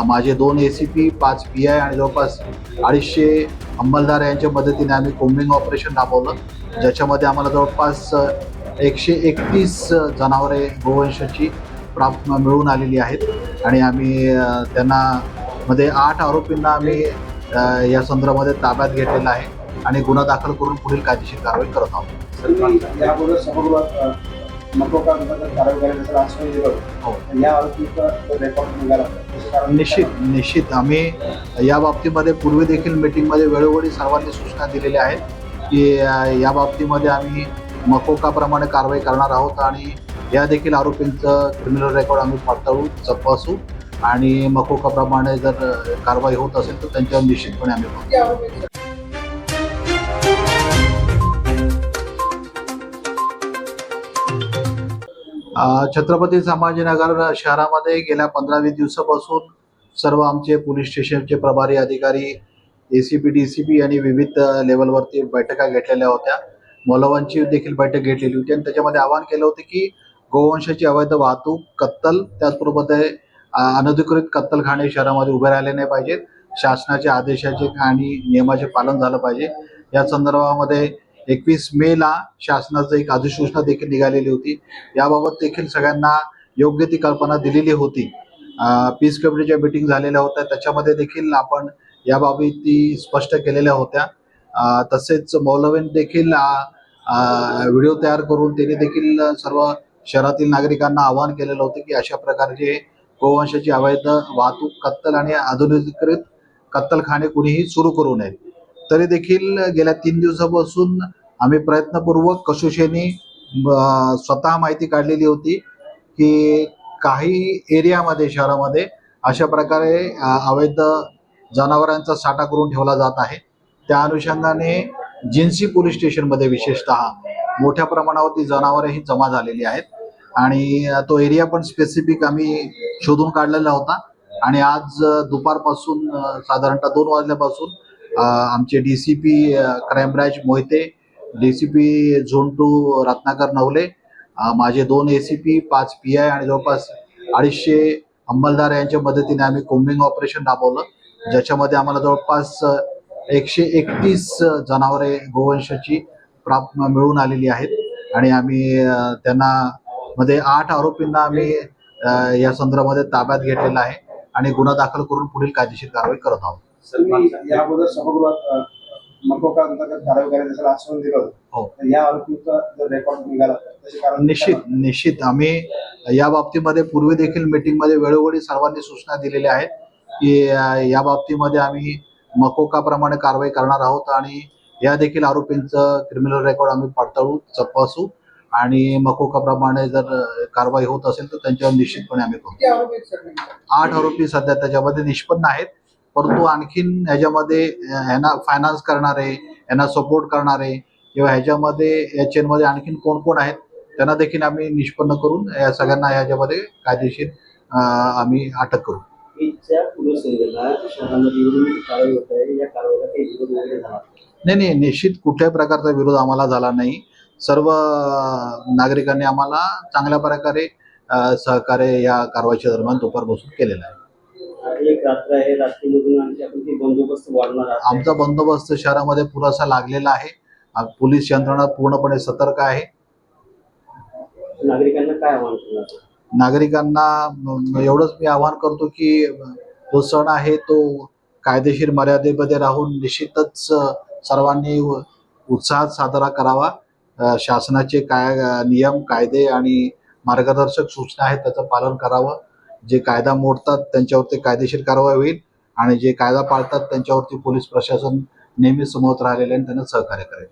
माझे 2 ACP, 5 PI आणि जवळपास 250 अंमलदार यांच्या मदतीने आम्ही कोम्बिंग ऑपरेशन राबवलं, ज्याच्यामध्ये आम्हाला जवळपास 131 जनावरे गोवंशाची मिळून आलेली आहेत आणि आम्ही त्यांना मध्ये 8 आरोपींना आम्ही या संदर्भामध्ये ताब्यात घेतलेला आहे आणि गुन्हा दाखल करून पुढील कायदेशीर कारवाई करत आहोत. याअगोदर सभागृहात मकोका विभागात कारवाई करायचं आश्वासन दिलं होतं. हो, या आरोपीचा रेकॉर्ड निघाला होता. निश्चित आम्ही या बाबतीमध्ये पूर्वी देखील मीटिंगमध्ये वेळोवेळी सर्वांनी सूचना दिलेल्या आहेत की या बाबतीमध्ये आम्ही मकोकाप्रमाणे कारवाई करणार आहोत आणि या देखील आरोपींचं क्रिमिनल रेकॉर्ड आम्ही पडताळू तपासू आणि मकोकाप्रमाणे जर कारवाई होत असेल तर त्यांच्यावर निश्चितपणे आम्ही करू. छत्रपती संभाजीनगर शहरामध्ये गेल्या 15-20 दिवसापासून सर्व आमचे पोलीस स्टेशनचे प्रभारी अधिकारी, ACP, DCP आणि विविध लेवलवरती बैठका घेतलेल्या होत्या. मौलवांची देखील बैठक घेतलेली होती आणि त्याच्यामध्ये आवाहन केलं होतं की गोवंशाची अवैध वाहतूक, कत्तल, त्याचबरोबर अनधिकृत कत्तलखाने शहरामध्ये उभे राहिले नाही पाहिजेत. शासनाच्या आदेशाचे आणि नियमाचे पालन झालं पाहिजे. या संदर्भामध्ये 21 मेला शासनाचं एक अधिसूचना देखील निघालेली होती. याबाबत देखील सगळ्यांना योग्य ती कल्पना दिलेली होती. पीस कमिटीच्या मीटिंग झालेल्या होत्या, त्याच्यामध्ये देखील आपण या बाबी स्पष्ट केलेल्या होत्या. तसेच मौलवीन देखील व्हिडिओ तयार करून त्यांनी देखील सर्व शहरातील नागरिकांना आवाहन केलेलं होतं की अशा प्रकारचे गोवंशाची अवैध वाहतूक, कत्तल आणि अनधिकृत कत्तलखाने कुणीही सुरू करू नयेत. तरी देखील गेल्या 3 दिवसापासून आम्ही प्रयत्नपूर्वक कसोशीने स्वतः माहिती काढलेली होती की काही एरियामध्ये शहरामध्ये अशा प्रकारे अवैध जनावरांचा साठा करून ठेवला जात आहे. त्या अनुषंगाने जिन्सी पोलीस स्टेशनमध्ये विशेषतः मोठ्या प्रमाणावरती जनावरही जमा झालेली आहेत आणि तो एरिया पण स्पेसिफिक आम्ही शोधून काढलेला होता आणि आज दुपारपासून साधारणतः 2 वाजल्यापासून आमचे DCP crime branch Mohite, DCP zone 2 Ratnakar Navale, माझे 2 ACP, 5 PI आणि जवळपास 250 अंमलदार यांच्या मदतीने आम्ही कोम्बिंग ऑपरेशन राबवलं, ज्याच्यामध्ये आम्हाला जवळपास 131 जनावरे गोवंशाची मिळून आलेली आहेत आणि आम्ही त्यांना मध्ये 8 आरोपींना आम्ही या संदर्भामध्ये ताब्यात घेतलेला आहे आणि गुन्हा दाखल करून पुढील कायदेशीर कारवाई करत आहोत. याअगोदर सभागृहात मकोका विभागात कारवाई करायचं आश्वासन दिलं होतं. हो, या आरोपीचा रेकॉर्ड निघाला होता. निश्चित आम्ही या बाबतीमध्ये पूर्वी देखील मीटिंगमध्ये वेळोवेळी सर्वांनी सूचना दिलेल्या आहेत की या बाबतीमध्ये आम्ही मकोकाप्रमाणे कारवाई करणार आहोत आणि या देखील आरोपींचं क्रिमिनल रेकॉर्ड आम्ही पडताळू तपासू आणि मकोकाप्रमाणे जर कारवाई होत असेल तर त्यांच्यावर निश्चितपणे आम्ही करू. 8 आरोपी सध्या त्याच्यामध्ये निष्पन्न आहेत, परंतु आणखीन ह्याच्यामध्ये ह्यांना फायनान्स करणारे, यांना सपोर्ट करणारे किंवा ह्याच्यामध्ये या चेनमध्ये आणखीन कोण कोण आहेत त्यांना देखील आम्ही निष्पन्न करून या सगळ्यांना ह्याच्यामध्ये कायदेशीर आम्ही अटक करू. नाही, निश्चित कुठल्याही प्रकारचा विरोध आम्हाला झाला नाही. सर्व नागरिकांनी आम्हाला चांगल्या प्रकारे सहकार्य या कारवाईच्या दरम्यान दुपार बसून केलेलं आहे. एक रात्र आहे, रात्रीमधून आणखी आपण ती बंदोबस्त वाढणार आहे. आमचा बंदोबस्त शहरामध्ये पुरेसा लागलेला आहे. पोलीस यंत्रणा पूर्णपणे सतर्क आहे. नागरिकांना काय आवाहन करणार? नागरिकांना एवढंच मी आवाहन करतो की तो सण आहे तो कायदेशीर मर्यादेमध्ये राहून निश्चितच सर्वांनी उत्साहात साजरा करावा. शासनाचे नियम, कायदे आणि मार्गदर्शक सूचना आहेत त्याचं पालन करावं. जे कायदा मोडतात त्यांच्यावरती कायदेशीर कारवाई होईल आणि जे कायदा पाळतात त्यांच्यावरती पोलीस प्रशासन नेहमी समोर राहिलेले आणि त्यांना सहकार्य करेल.